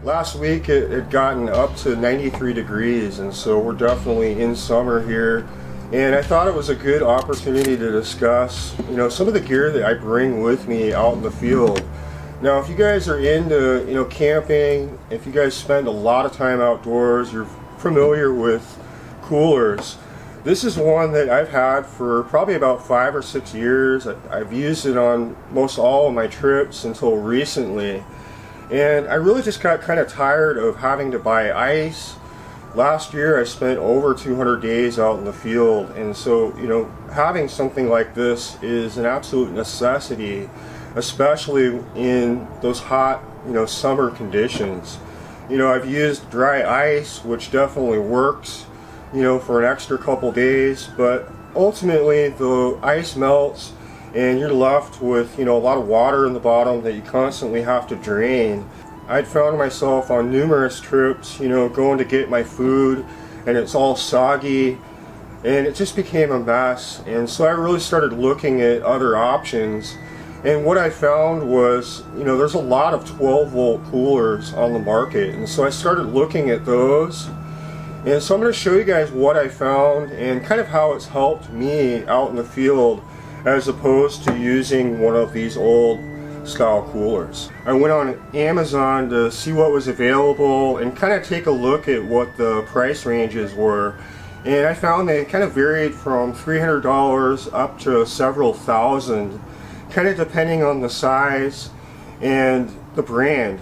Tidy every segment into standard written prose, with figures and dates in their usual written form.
Last week it had gotten up to 93 degrees, and so we're definitely in summer here. And I thought it was a good opportunity to discuss, some of the gear that I bring with me out in the field. Now, if you guys are into, camping, if you guys spend a lot of time outdoors, you're familiar with coolers. This is one that I've had for probably about 5 or 6 years. I've used it on most all of my trips until recently. And I really just got kind of tired of having to buy ice. Last year I spent over 200 days out in the field, and so having something like this is an absolute necessity, especially in those hot summer conditions. I've used dry ice, which definitely works for an extra couple days, but ultimately the ice melts and you're left with a lot of water in the bottom that you constantly have to drain. I'd found myself on numerous trips going to get my food and it's all soggy and it just became a mess. And so I really started looking at other options, and what I found was there's a lot of 12-volt coolers on the market, and so I started looking at those. And so I'm going to show you guys what I found and kind of how it's helped me out in the field as opposed to using one of these old style coolers. I went on Amazon to see what was available and kind of take a look at what the price ranges were. And I found they kind of varied from $300 up to several thousand, kind of depending on the size and the brand.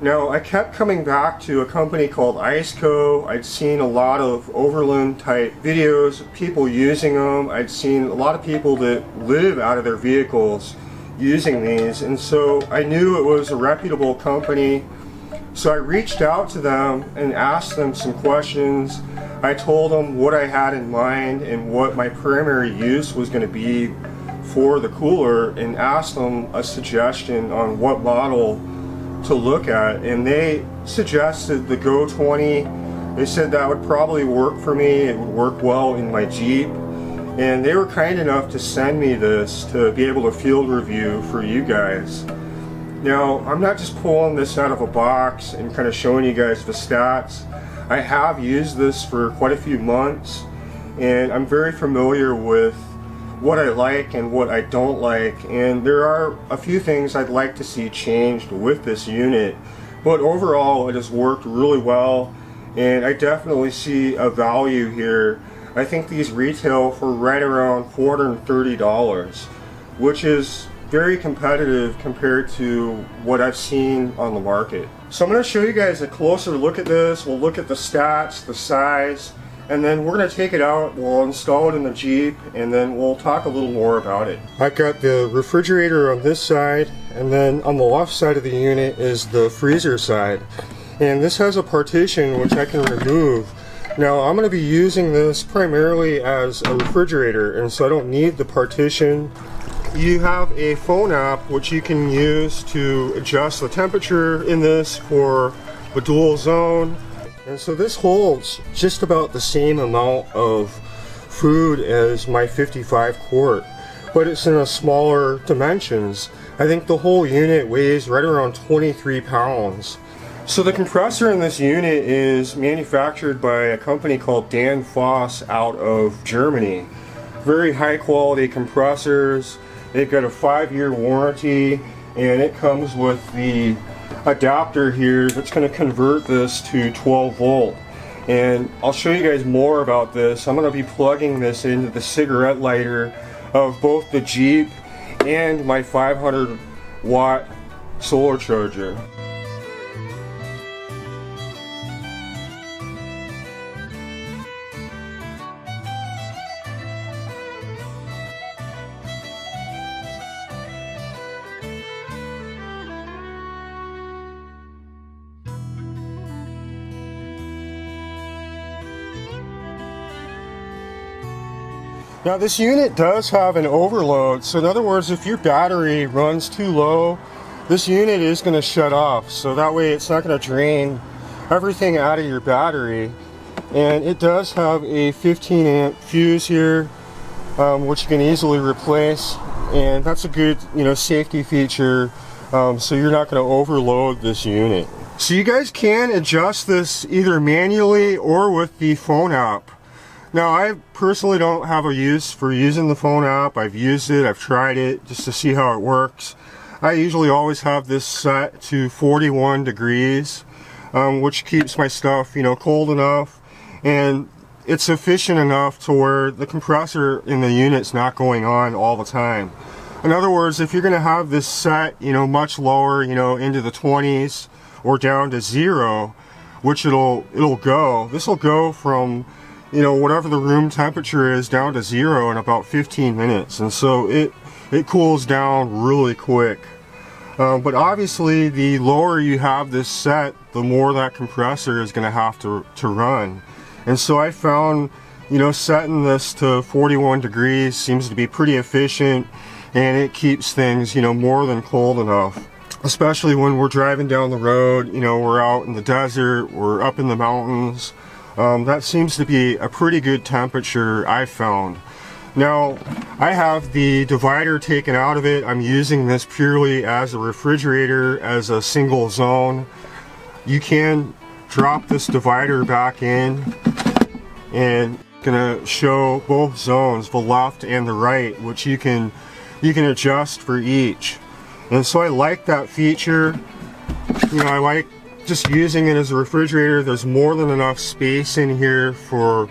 Now, I kept coming back to a company called IceCo. I'd seen a lot of overland type videos, people using them. I'd seen a lot of people that live out of their vehicles using these, and so I knew it was a reputable company. So I reached out to them and asked them some questions. I told them what I had in mind and what my primary use was going to be for the cooler, and asked them a suggestion on what model to look at, and they suggested the Go20. They said that would probably work for me. It would work well in my Jeep, and they were kind enough to send me this to be able to field review for you guys. Now, I'm not just pulling this out of a box and kind of showing you guys the stats. I have used this for quite a few months, and I'm very familiar with what I like and what I don't like, and there are a few things I'd like to see changed with this unit, but overall it has worked really well, and I definitely see a value here. I think these retail for right around $430, which is very competitive compared to what I've seen on the market. So I'm going to show you guys a closer look at this. We'll look at the stats, the size, and then we're going to take it out, we'll install it in the Jeep, and then we'll talk a little more about it. I've got the refrigerator on this side, and then on the left side of the unit is the freezer side. And this has a partition which I can remove. Now, I'm going to be using this primarily as a refrigerator, and so I don't need the partition. You have a phone app which you can use to adjust the temperature in this for the dual zone. And so this holds just about the same amount of food as my 55 quart, but it's in a smaller dimensions. I think the whole unit weighs right around 23 pounds. So the compressor in this unit is manufactured by a company called Dan Foss out of Germany. Very high quality compressors. They've got a 5-year warranty, and it comes with the adapter here that's going to convert this to 12 volt, and I'll show you guys more about this. I'm going to be plugging this into the cigarette lighter of both the Jeep and my 500 watt solar charger. Now this unit does have an overload, so in other words, if your battery runs too low, this unit is going to shut off, so that way it's not going to drain everything out of your battery. And it does have a 15 amp fuse here, which you can easily replace, and that's a good safety feature, so you're not going to overload this unit. So you guys can adjust this either manually or with the phone app. Now, I personally don't have a use for using the phone app. I've used it, I've tried it just to see how it works. I usually always have this set to 41 degrees, which keeps my stuff, cold enough, and it's efficient enough to where the compressor in the unit's not going on all the time. In other words, if you're going to have this set, much lower, into the 20s or down to 0, which it'll go. This will go from whatever the room temperature is down to 0 in about 15 minutes, and so it cools down really quick. But obviously, the lower you have this set, the more that compressor is going to have to run. And so I found, setting this to 41 degrees seems to be pretty efficient, and it keeps things, more than cold enough. Especially when we're driving down the road, we're out in the desert, we're up in the mountains. That seems to be a pretty good temperature, I found. Now, I have the divider taken out of it. I'm using this purely as a refrigerator, as a single zone. You can drop this divider back in, and it's gonna show both zones, the left and the right, which you can adjust for each. And so I like that feature. I like just using it as a refrigerator. There's more than enough space in here for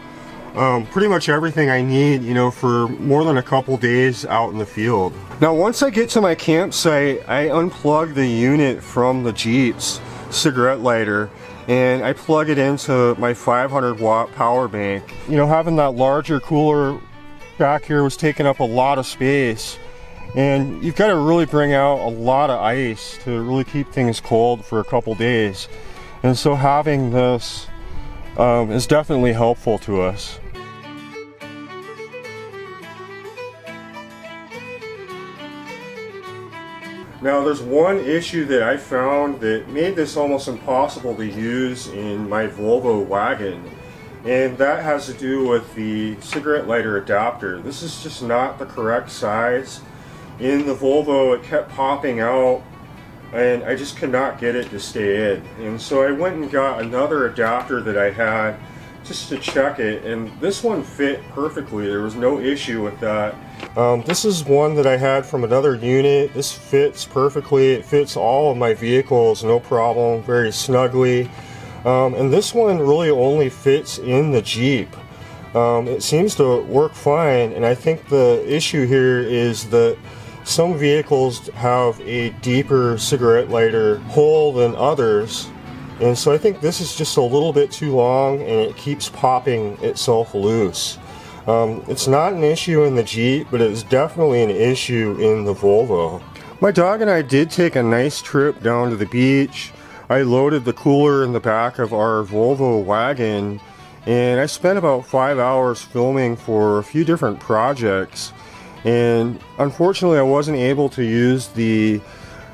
pretty much everything I need, for more than a couple days out in the field. Now, once I get to my campsite, I unplug the unit from the Jeep's cigarette lighter, and I plug it into my 500 watt power bank. Having that larger cooler back here was taking up a lot of space, and you've got to really bring out a lot of ice to really keep things cold for a couple days. And so having this is definitely helpful to us. Now, there's one issue that I found that made this almost impossible to use in my Volvo wagon, and that has to do with the cigarette lighter adapter. This is just not the correct size. In the Volvo, it kept popping out, and I just could not get it to stay in. And so I went and got another adapter that I had just to check it, and this one fit perfectly. There was no issue with that. This is one that I had from another unit. This fits perfectly. It fits all of my vehicles, no problem, very snugly. And this one really only fits in the Jeep. It seems to work fine, and I think the issue here is that some vehicles have a deeper cigarette lighter hole than others, and so I think this is just a little bit too long, and it keeps popping itself loose. It's not an issue in the Jeep, but it's definitely an issue in the Volvo. My dog and I did take a nice trip down to the beach. I loaded the cooler in the back of our Volvo wagon, and I spent about 5 hours filming for a few different projects. And unfortunately, I wasn't able to use the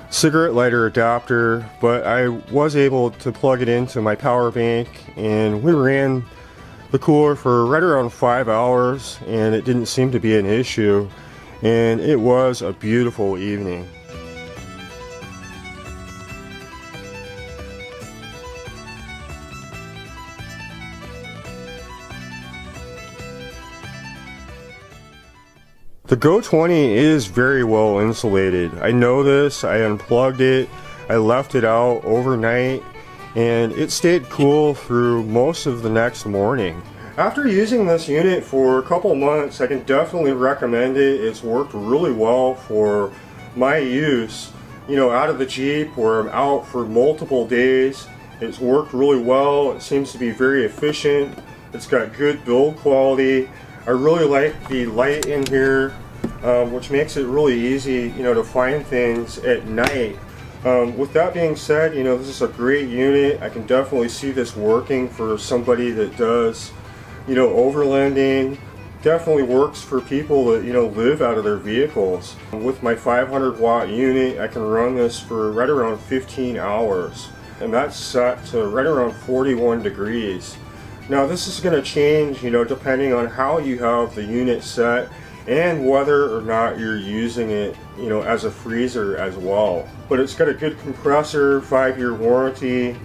cigarette lighter adapter, but I was able to plug it into my power bank, and we ran the cooler for right around 5 hours, and it didn't seem to be an issue, and it was a beautiful evening. The Go20 is very well insulated. I know this. I unplugged it, I left it out overnight, and it stayed cool through most of the next morning. After using this unit for a couple months, I can definitely recommend it. It's worked really well for my use, out of the Jeep where I'm out for multiple days. It's worked really well. It seems to be very efficient. It's got good build quality. I really like the light in here, which makes it really easy, to find things at night. With that being said, this is a great unit. I can definitely see this working for somebody that does, overlanding. Definitely works for people that, live out of their vehicles. With my 500 watt unit, I can run this for right around 15 hours. And that's set to right around 41 degrees. Now this is going to change, depending on how you have the unit set and whether or not you're using it, you know, as a freezer as well. But it's got a good compressor, 5-year warranty,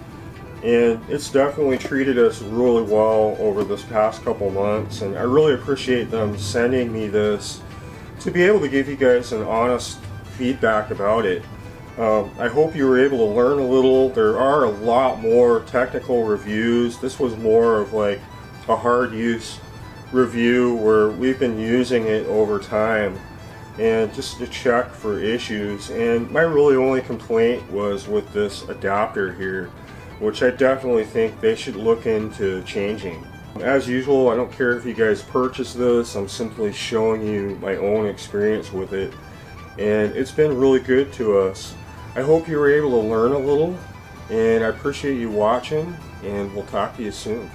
and it's definitely treated us really well over this past couple months, and I really appreciate them sending me this to be able to give you guys an honest feedback about it. I hope you were able to learn a little. There are a lot more technical reviews. This was more of like a hard use review where we've been using it over time and just to check for issues. And my really only complaint was with this adapter here, which I definitely think they should look into changing. As usual, I don't care if you guys purchase this, I'm simply showing you my own experience with it, and it's been really good to us. I hope you were able to learn a little, and I appreciate you watching, and we'll talk to you soon.